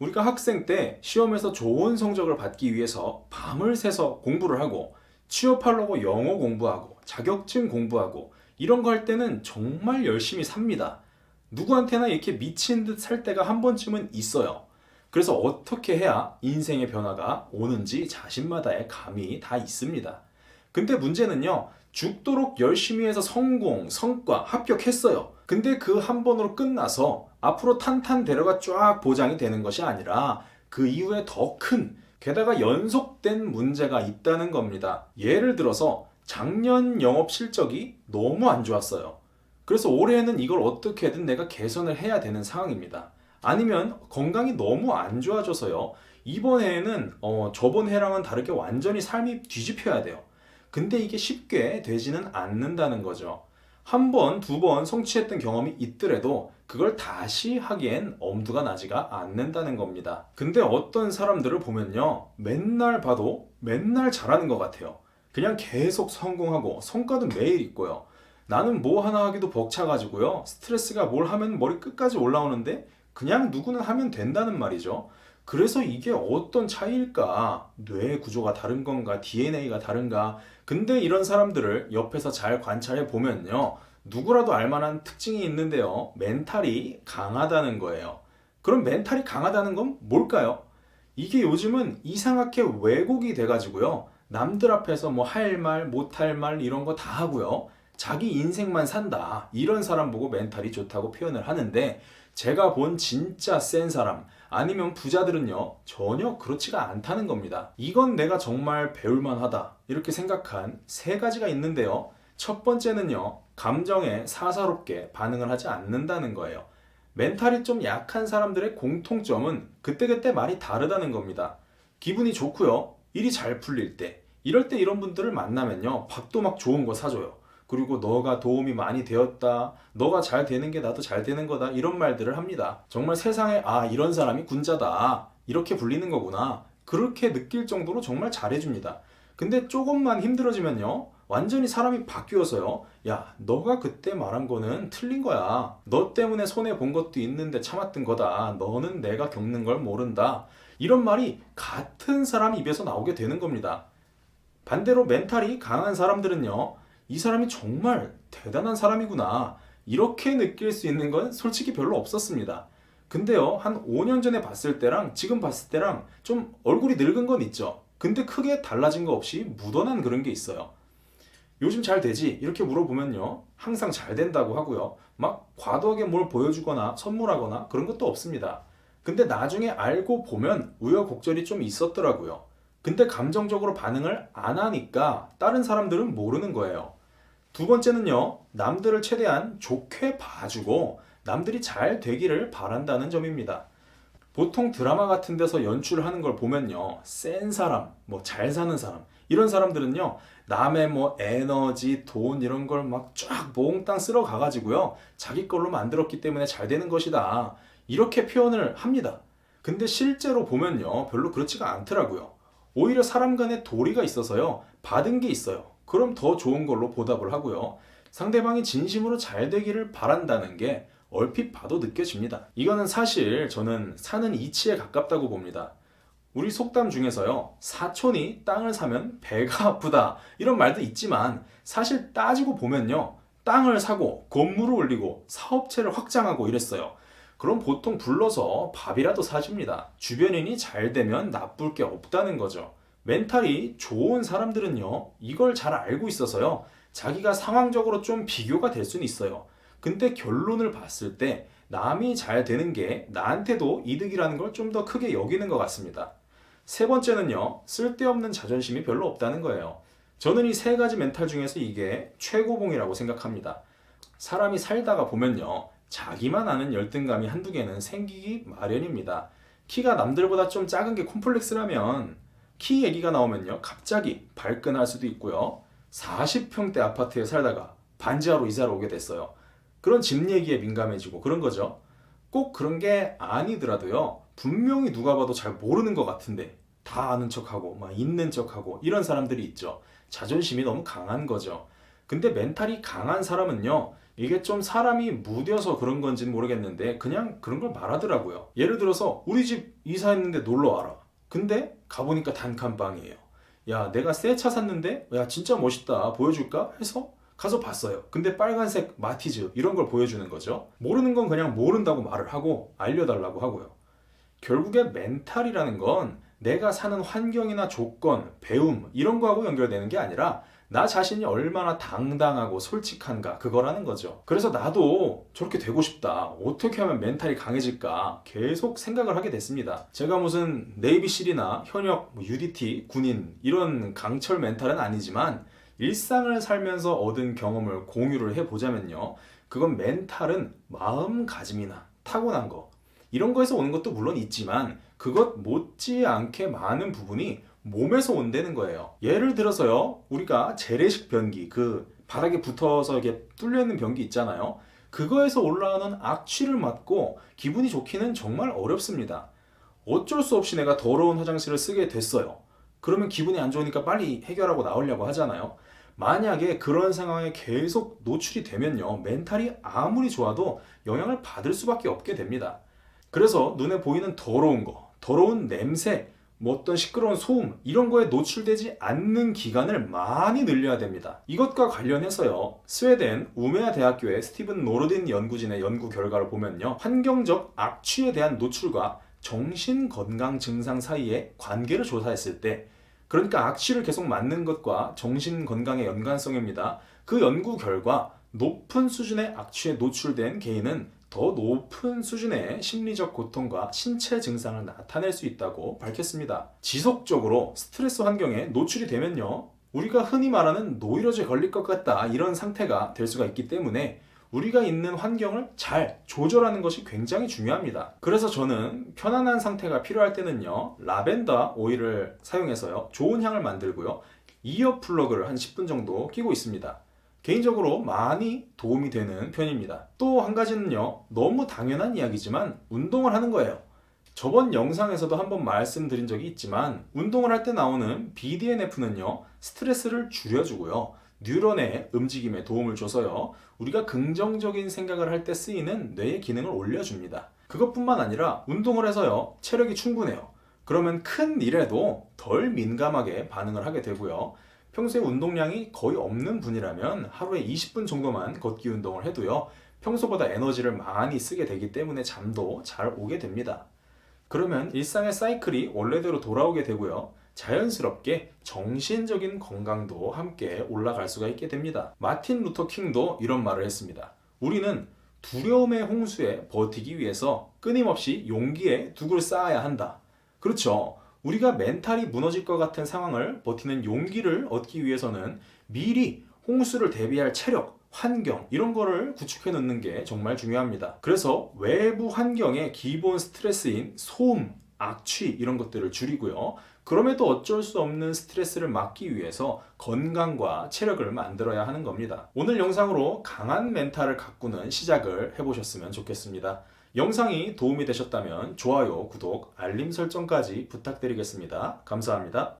우리가 학생 때 시험에서 좋은 성적을 받기 위해서 밤을 새서 공부를 하고 취업하려고 영어 공부하고 자격증 공부하고 이런 거 할 때는 정말 열심히 삽니다. 누구한테나 이렇게 미친 듯 살 때가 한 번쯤은 있어요. 그래서 어떻게 해야 인생의 변화가 오는지 자신마다의 감이 다 있습니다. 근데 문제는요, 죽도록 열심히 해서 성공, 성과, 합격했어요. 근데 그 한 번으로 끝나서 앞으로 탄탄대로가 쫙 보장이 되는 것이 아니라 그 이후에 더 큰, 게다가 연속된 문제가 있다는 겁니다. 예를 들어서 작년 영업 실적이 너무 안 좋았어요. 그래서 올해에는 이걸 어떻게든 내가 개선을 해야 되는 상황입니다. 아니면 건강이 너무 안 좋아져서요. 이번 해에는 저번 해랑은 다르게 완전히 삶이 뒤집혀야 돼요. 근데 이게 쉽게 되지는 않는다는 거죠. 한 번, 두 번 성취했던 경험이 있더라도 그걸 다시 하기엔 엄두가 나지가 않는다는 겁니다. 근데 어떤 사람들을 보면요. 맨날 봐도 맨날 잘하는 것 같아요. 그냥 계속 성공하고 성과도 매일 있고요. 나는 뭐 하나 하기도 벅차가지고요. 스트레스가 뭘 하면 머리 끝까지 올라오는데 그냥 누구는 하면 된다는 말이죠. 그래서 이게 어떤 차이일까? 뇌 구조가 다른 건가? DNA가 다른가? 근데 이런 사람들을 옆에서 잘 관찰해 보면요. 누구라도 알만한 특징이 있는데요. 멘탈이 강하다는 거예요. 그럼 멘탈이 강하다는 건 뭘까요? 이게 요즘은 이상하게 왜곡이 돼가지고요. 남들 앞에서 뭐 할 말, 못할 말 이런 거 다 하고요. 자기 인생만 산다. 이런 사람 보고 멘탈이 좋다고 표현을 하는데 제가 본 진짜 센 사람 아니면 부자들은요. 전혀 그렇지가 않다는 겁니다. 이건 내가 정말 배울만 하다. 이렇게 생각한 세 가지가 있는데요. 첫 번째는요. 감정에 사사롭게 반응을 하지 않는다는 거예요. 멘탈이 좀 약한 사람들의 공통점은 그때그때 말이 다르다는 겁니다. 기분이 좋고요. 일이 잘 풀릴 때. 이럴 때 이런 분들을 만나면요. 밥도 막 좋은 거 사줘요. 그리고 너가 도움이 많이 되었다. 너가 잘 되는 게 나도 잘 되는 거다. 이런 말들을 합니다. 정말 세상에 이런 사람이 군자다. 이렇게 불리는 거구나. 그렇게 느낄 정도로 정말 잘해줍니다. 근데 조금만 힘들어지면요. 완전히 사람이 바뀌어서요. 야, 너가 그때 말한 거는 틀린 거야. 너 때문에 손해 본 것도 있는데 참았던 거다. 너는 내가 겪는 걸 모른다. 이런 말이 같은 사람 입에서 나오게 되는 겁니다. 반대로 멘탈이 강한 사람들은요. 이 사람이 정말 대단한 사람이구나. 이렇게 느낄 수 있는 건 솔직히 별로 없었습니다. 근데요, 한 5년 전에 봤을 때랑 지금 봤을 때랑 좀 얼굴이 늙은 건 있죠. 근데 크게 달라진 거 없이 묻어난 그런 게 있어요. 요즘 잘 되지? 이렇게 물어보면요. 항상 잘 된다고 하고요. 막 과도하게 뭘 보여주거나 선물하거나 그런 것도 없습니다. 근데 나중에 알고 보면 우여곡절이 좀 있었더라고요. 근데 감정적으로 반응을 안 하니까 다른 사람들은 모르는 거예요. 두 번째는요. 남들을 최대한 좋게 봐주고 남들이 잘 되기를 바란다는 점입니다. 보통 드라마 같은 데서 연출하는 걸 보면요. 센 사람, 뭐 잘 사는 사람, 이런 사람들은요. 남의 뭐 에너지, 돈 이런 걸 막 쫙 몽땅 쓸어 가가지고요. 자기 걸로 만들었기 때문에 잘 되는 것이다. 이렇게 표현을 합니다. 근데 실제로 보면요. 별로 그렇지가 않더라고요. 오히려 사람 간에 도리가 있어서요. 받은 게 있어요. 그럼 더 좋은 걸로 보답을 하고요. 상대방이 진심으로 잘 되기를 바란다는 게 얼핏 봐도 느껴집니다. 이거는 사실 저는 사는 이치에 가깝다고 봅니다. 우리 속담 중에서요, 사촌이 땅을 사면 배가 아프다. 이런 말도 있지만 사실 따지고 보면요, 땅을 사고 건물을 올리고 사업체를 확장하고 이랬어요. 그럼 보통 불러서 밥이라도 사줍니다. 주변인이 잘 되면 나쁠 게 없다는 거죠. 멘탈이 좋은 사람들은요, 이걸 잘 알고 있어서요, 자기가 상황적으로 좀 비교가 될 수는 있어요. 근데 결론을 봤을 때 남이 잘 되는 게 나한테도 이득이라는 걸 좀 더 크게 여기는 것 같습니다. 세 번째는요, 쓸데없는 자존심이 별로 없다는 거예요. 저는 이 세 가지 멘탈 중에서 이게 최고봉이라고 생각합니다. 사람이 살다가 보면요, 자기만 아는 열등감이 한두 개는 생기기 마련입니다. 키가 남들보다 좀 작은 게 콤플렉스라면 키 얘기가 나오면요, 갑자기 발끈할 수도 있고요. 40평대 아파트에 살다가 반지하로 이사를 오게 됐어요. 그런 집 얘기에 민감해지고 그런 거죠. 꼭 그런 게 아니더라도요. 분명히 누가 봐도 잘 모르는 것 같은데 다 아는 척하고 막 있는 척하고 이런 사람들이 있죠. 자존심이 너무 강한 거죠. 근데 멘탈이 강한 사람은요. 이게 좀 사람이 무뎌서 그런 건지는 모르겠는데 그냥 그런 걸 말하더라고요. 예를 들어서 우리 집 이사했는데 놀러 와라. 근데 가보니까 단칸방이에요. 야, 내가 새 차 샀는데 야 진짜 멋있다 보여줄까 해서 가서 봤어요. 근데 빨간색 마티즈 이런 걸 보여주는 거죠. 모르는 건 그냥 모른다고 말을 하고 알려달라고 하고요. 결국에 멘탈이라는 건 내가 사는 환경이나 조건, 배움 이런 거하고 연결되는 게 아니라 나 자신이 얼마나 당당하고 솔직한가 그거라는 거죠. 그래서 나도 저렇게 되고 싶다. 어떻게 하면 멘탈이 강해질까 계속 생각을 하게 됐습니다. 제가 무슨 네이비실이나 현역, UDT, 군인 이런 강철 멘탈은 아니지만 일상을 살면서 얻은 경험을 공유를 해보자면요. 그건 멘탈은 마음가짐이나 타고난 거 이런 거에서 오는 것도 물론 있지만 그것 못지않게 많은 부분이 몸에서 온다는 거예요. 예를 들어서요, 우리가 재래식 변기, 그 바닥에 붙어서 이게 뚫려 있는 변기 있잖아요. 그거에서 올라오는 악취를 맡고 기분이 좋기는 정말 어렵습니다. 어쩔 수 없이 내가 더러운 화장실을 쓰게 됐어요. 그러면 기분이 안 좋으니까 빨리 해결하고 나오려고 하잖아요. 만약에 그런 상황에 계속 노출이 되면요, 멘탈이 아무리 좋아도 영향을 받을 수밖에 없게 됩니다. 그래서 눈에 보이는 더러운 거, 더러운 냄새, 뭐 어떤 시끄러운 소음 이런 거에 노출되지 않는 기간을 많이 늘려야 됩니다. 이것과 관련해서요, 스웨덴 우메아 대학교의 스티븐 노르딘 연구진의 연구 결과를 보면요, 환경적 악취에 대한 노출과 정신건강 증상 사이의 관계를 조사했을 때, 그러니까 악취를 계속 맡는 것과 정신건강의 연관성입니다. 그 연구 결과 높은 수준의 악취에 노출된 개인은 더 높은 수준의 심리적 고통과 신체 증상을 나타낼 수 있다고 밝혔습니다. 지속적으로 스트레스 환경에 노출이 되면요, 우리가 흔히 말하는 노이로제 걸릴 것 같다 이런 상태가 될 수가 있기 때문에 우리가 있는 환경을 잘 조절하는 것이 굉장히 중요합니다. 그래서 저는 편안한 상태가 필요할 때는요, 라벤더 오일을 사용해서요, 좋은 향을 만들고요, 이어 플러그를 한 10분 정도 끼고 있습니다. 개인적으로 많이 도움이 되는 편입니다. 또 한 가지는요, 너무 당연한 이야기지만 운동을 하는 거예요. 저번 영상에서도 한번 말씀드린 적이 있지만 운동을 할 때 나오는 BDNF는요, 스트레스를 줄여주고요, 뉴런의 움직임에 도움을 줘서요, 우리가 긍정적인 생각을 할 때 쓰이는 뇌의 기능을 올려줍니다. 그것뿐만 아니라 운동을 해서요, 체력이 충분해요. 그러면 큰 일에도 덜 민감하게 반응을 하게 되고요, 평소에 운동량이 거의 없는 분이라면 하루에 20분 정도만 걷기 운동을 해도요, 평소보다 에너지를 많이 쓰게 되기 때문에 잠도 잘 오게 됩니다. 그러면 일상의 사이클이 원래대로 돌아오게 되고요, 자연스럽게 정신적인 건강도 함께 올라갈 수가 있게 됩니다. 마틴 루터 킹도 이런 말을 했습니다. 우리는 두려움의 홍수에 버티기 위해서 끊임없이 용기에 둑을 쌓아야 한다. 그렇죠. 우리가 멘탈이 무너질 것 같은 상황을 버티는 용기를 얻기 위해서는 미리 홍수를 대비할 체력, 환경 이런 거를 구축해 놓는 게 정말 중요합니다. 그래서 외부 환경의 기본 스트레스인 소음, 악취 이런 것들을 줄이고요, 그럼에도 어쩔 수 없는 스트레스를 막기 위해서 건강과 체력을 만들어야 하는 겁니다. 오늘 영상으로 강한 멘탈을 가꾸는 시작을 해보셨으면 좋겠습니다. 영상이 도움이 되셨다면 좋아요, 구독, 알림 설정까지 부탁드리겠습니다. 감사합니다.